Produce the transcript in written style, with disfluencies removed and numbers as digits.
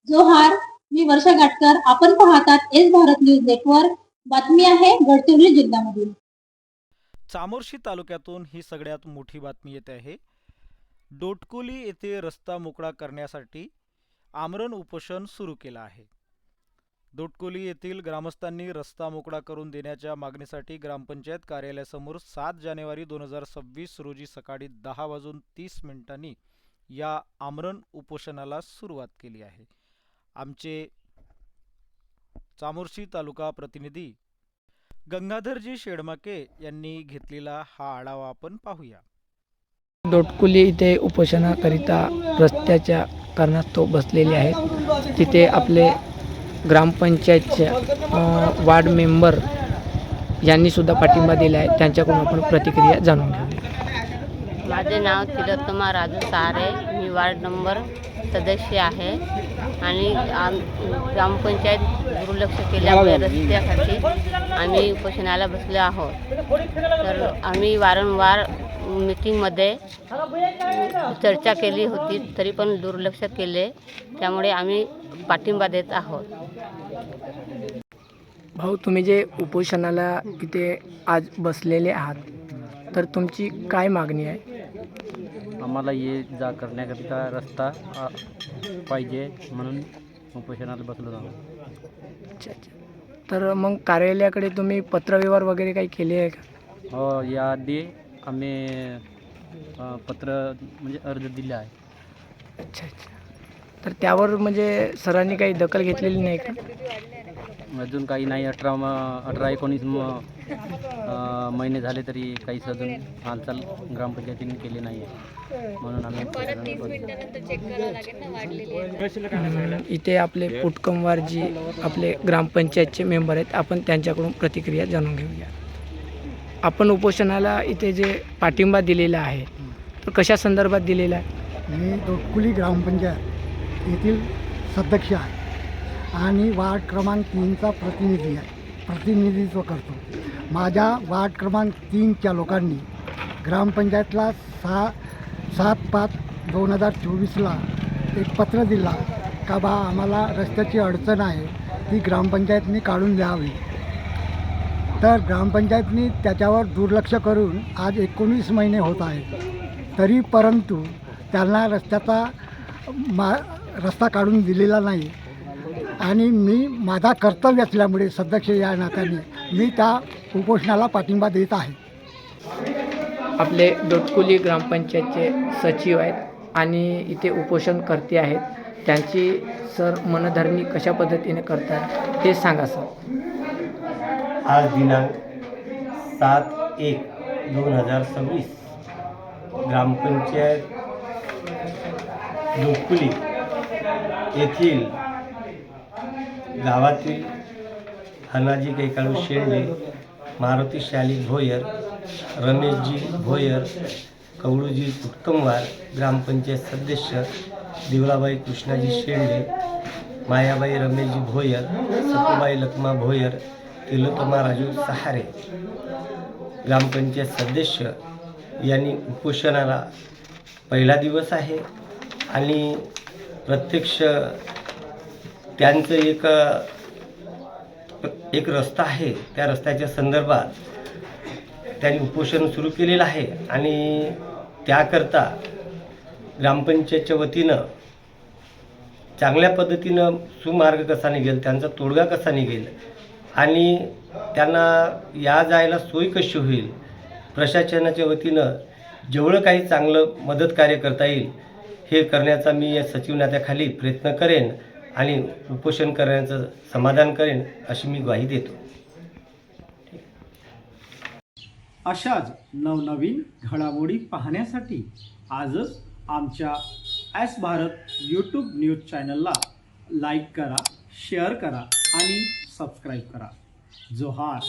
जोहार, मी वर्षा गाटकर. आपण पाहतात एस भारत न्यूज नेटवर्क. बातमी आहे गडचिरोली जिल्ह्यामधील. चामोर्शी तालुक्यातून ही सगळ्यात मोठी बातमी येते आहे. डोटकोली येथे रस्ता मोकळा करण्यासाठी आमरण उपोषण सुरू केलं आहे. डोटकोली येथील ग्रामस्थांनी रस्ता मोकळा करून देण्याच्या मागणीसाठी ग्रामपंचायत कार्यालयासमोर 7 जानेवारी 2026 रोजी सकाळी 10:30 या आमरण उपोषणाला सुरुवात केली आहे. आमचे चामोर्शी तालुका प्रतिनिधी गंगाधरजी शेडमाके यांनी घेतलेला हा आढावा आपण पाहूया. डोटकुली इथे उपोषणाकरिता रस्त्याच्या कारणास्तव बसलेले आहेत. तिथे आपले ग्रामपंचायतच्या वार्ड मेंबर यांनी सुद्धा पाठिंबा दिला आहे. त्यांच्याकडून आपण प्रतिक्रिया जाणून घेऊया. माझे नाव तिलोत्तमा राजू सारे, मी वार्ड नंबर सदस्य आहे आणि ग्रामपंचायत दुर्लक्ष केल्यामुळे रस्त्यासाठी आम्ही उपोषणाला बसलो आहोत. तर आम्ही वारंवार मीटिंगमध्ये चर्चा केली होती, तरी पण दुर्लक्ष केले, त्यामुळे आम्ही पाठिंबा देत आहोत. भाऊ, तुम्ही जे उपोषणाला इथे आज बसलेले आहात, तर तुमची काय मागणी आहे? आम्हाला ये जा करण्याकरिता रस्ता पाहिजे म्हणून उपोषणाला बसलो आहोत. अच्छा अच्छा. तर मग कार्यालयाकडे तुम्ही पत्रव्यवहार वगैरे काही केले आहे का? हो, याआधी आम्ही पत्र म्हणजे अर्ज दिले आहे. अच्छा अच्छा. तर त्यावर म्हणजे सरांनी काही दखल घेतलेली नाही का? अजून काही नाही. 18-19 महिने झाले तरी काहीच अजून हालचाल ग्रामपंचायतीने केली नाही आहे, म्हणून आम्ही इथे आपले पुटकमवारजी आपले ग्रामपंचायतचे मेंबर आहेत. आपण त्यांच्याकडून प्रतिक्रिया जाणून घेऊया. आपण उपोषणाला इथे जे पाठिंबा दिलेला आहे, तर कशा संदर्भात दिलेला आहे? मी डोटकुली ग्रामपंचायत येथील सदस्य आहे आणि वार्ड क्रमांक 3चा प्रतिनिधित्व करतो. माझ्या वार्ड क्रमांक 3च्या लोकांनी ग्रामपंचायतला 7/5/2024ला एक पत्र दिला का बा आम्हाला रस्त्याची अडचण आहे, ती ग्रामपंचायतने काढून द्यावी. तर ग्रामपंचायतने त्याच्यावर दुर्लक्ष करून आज 19 महिने होत आहेत, तरी परंतु त्यांना रस्ता काढून दिलेला नाही. आणि मी माझा कर्तव्य असल्यामुळे सदस्य या नात्याने मी त्या उपोषणाला पाठिंबा देत आहे. आपले डोटकुली ग्रामपंचायतचे सचिव आहेत आणि इथे उपोषणकर्ते आहेत. त्यांची सर मनधरणी कशा पद्धतीने करतात ते सांगा सर. आज दिनांक 7/1/2026 ग्रामपंचायत डोटकुली येथील गावातील हनाजी कैकाळू शेंडे, मारुती शालिक भोयर, रमेशजी भोयर, कवळूजी पुटकमवार, ग्रामपंचायत सदस्य दिवलाबाई कृष्णाजी शेंडे, मायाबाई रमेशजी भोयर, सपूबाई लखमा भोयर, तिलोत्तमा राजू सहारे ग्रामपंचायत सदस्य यांनी उपोषणाला पहिला दिवस आहे आणि प्रत्यक्ष त्यांचं एक रस्ता आहे, त्या रस्त्याच्या संदर्भात त्यांनी उपोषण सुरू केलेलं आहे आणि त्याकरता ग्रामपंचायतच्या वतीनं चांगल्या पद्धतीनं सुमार्ग कसा निघेल, त्यांचा तोडगा कसा निघेल आणि त्यांना या जायला सोय कशी होईल, प्रशासनाच्या वतीनं जेवढं काही चांगलं मदत कार्य करता येईल हे करण्याचा मी या सचिव नात्याखाली प्रयत्न करेन आणि उपोषण करण्याचं समाधान करेन अशी मी ग्वाही देतो. अशाच नवनवीन घडामोडी पाहण्यासाठी आजच आमच्या एस भारत यूट्यूब न्यूज चॅनलला लाईक करा, शेअर करा आणि सबस्क्राईब करा. जोहार.